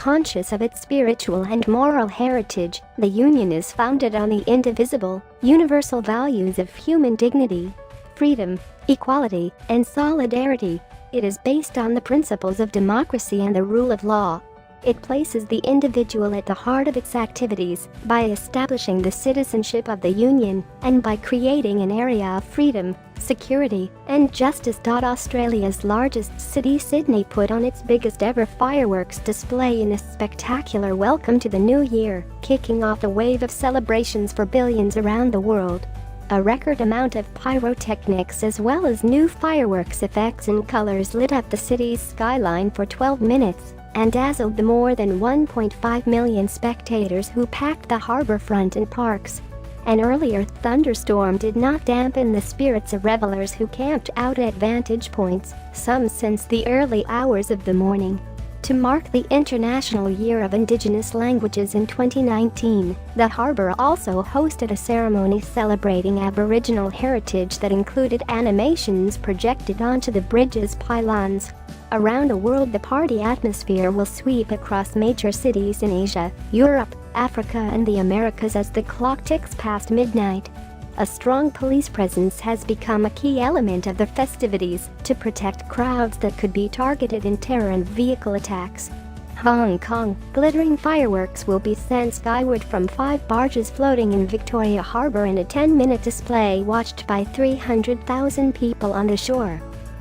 conscious of its spiritual and moral heritage, the Union is founded on the indivisible, universal values of human dignity, freedom, equality, and solidarity. It is based on the principles of democracy and the rule of law. It places the individual at the heart of its activities by establishing the citizenship of the Union and by creating an area of freedom, security, and justice. Australia's largest city, Sydney, put on its biggest ever fireworks display in a spectacular welcome to the new year, kicking off a wave of celebrations for billions around the world. A record amount of pyrotechnics as well as new fireworks effects and colors lit up the city's skyline for 12 minutes and dazzled the more than 1.5 million spectators who packed the harbour front and parks. An earlier thunderstorm did not dampen the spirits of revellers who camped out at vantage points, some since the early hours of the morning. To mark the International Year of Indigenous Languages in 2019, the harbour also hosted a ceremony celebrating Aboriginal heritage that included animations projected onto the bridge's pylons. Around the world, the party atmosphere will sweep across major cities in Asia, Europe, Africa, and the Americas as the clock ticks past midnight. A strong police presence has become a key element of the festivities to protect crowds that could be targeted in terror and vehicle attacks. Hong Kong, glittering fireworks will be sent skyward from 5 barges floating in Victoria Harbour in a 10-minute display watched by 300,000 people on the shore.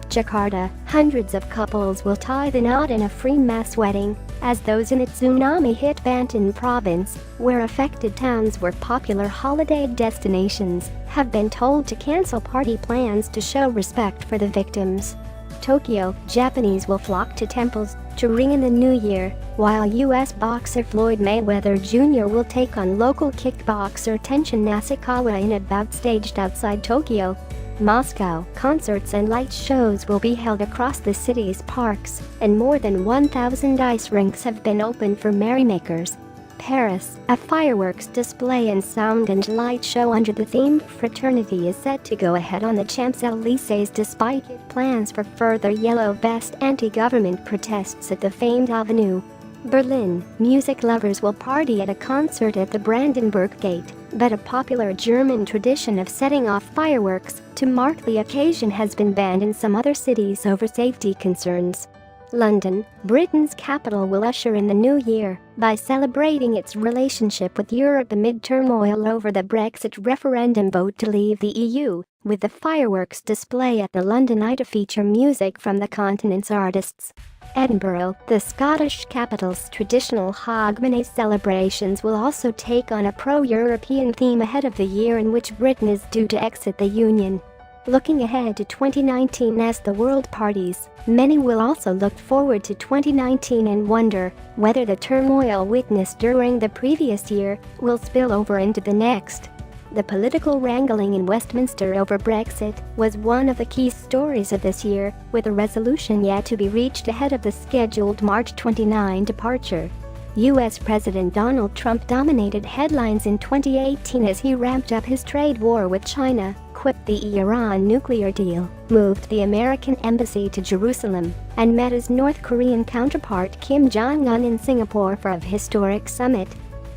Jakarta, hundreds of couples will tie the knot in a free mass wedding, as those in its tsunami-hit Banten province, where affected towns were popular holiday destinations, have been told to cancel party plans to show respect for the victims. Tokyo, Japanese will flock to temples to ring in the new year, while U.S. boxer Floyd Mayweather Jr. will take on local kickboxer Tenshin Nasukawa in a bout staged outside Tokyo. Moscow, concerts and light shows will be held across the city's parks, and more than 1,000 ice rinks have been opened for merrymakers. Paris, a fireworks display and sound and light show under the theme Fraternity is set to go ahead on the Champs-Élysées despite plans for further yellow vest anti-government protests at the famed Avenue. Berlin, music lovers will party at a concert at the Brandenburg Gate, but a popular German tradition of setting off fireworks to mark the occasion has been banned in some other cities over safety concerns. London, Britain's capital, will usher in the new year by celebrating its relationship with Europe amid turmoil over the Brexit referendum vote to leave the EU, with the fireworks display at the London Eye to feature music from the continent's artists. Edinburgh, the Scottish capital's traditional Hogmanay celebrations will also take on a pro-European theme ahead of the year in which Britain is due to exit the Union. Looking ahead to 2019 as the world parties, many will also look forward to 2019 and wonder whether the turmoil witnessed during the previous year will spill over into the next. The political wrangling in Westminster over Brexit was one of the key stories of this year, with a resolution yet to be reached ahead of the scheduled March 29 departure. U.S. President Donald Trump dominated headlines in 2018 as he ramped up his trade war with China, quit the Iran nuclear deal, moved the American embassy to Jerusalem, and met his North Korean counterpart Kim Jong-un in Singapore for a historic summit.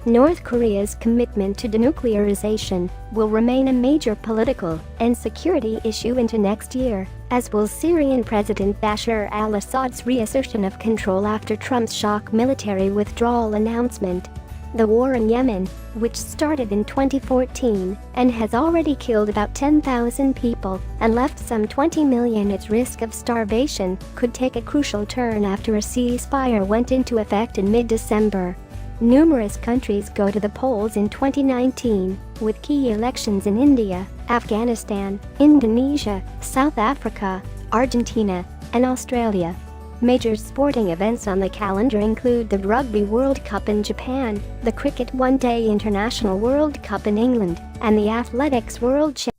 North Korea's commitment to denuclearization will remain a major political and security issue into next year, as will Syrian President Bashar al-Assad's reassertion of control after Trump's shock military withdrawal announcement. The war in Yemen, which started in 2014 and has already killed about 10,000 people and left some 20 million at risk of starvation, could take a crucial turn after a ceasefire went into effect in mid-December. Numerous countries go to the polls in 2019, with key elections in India, Afghanistan, Indonesia, South Africa, Argentina, and Australia. Major sporting events on the calendar include the Rugby World Cup in Japan, the Cricket One Day International World Cup in England, and the Athletics World Championship.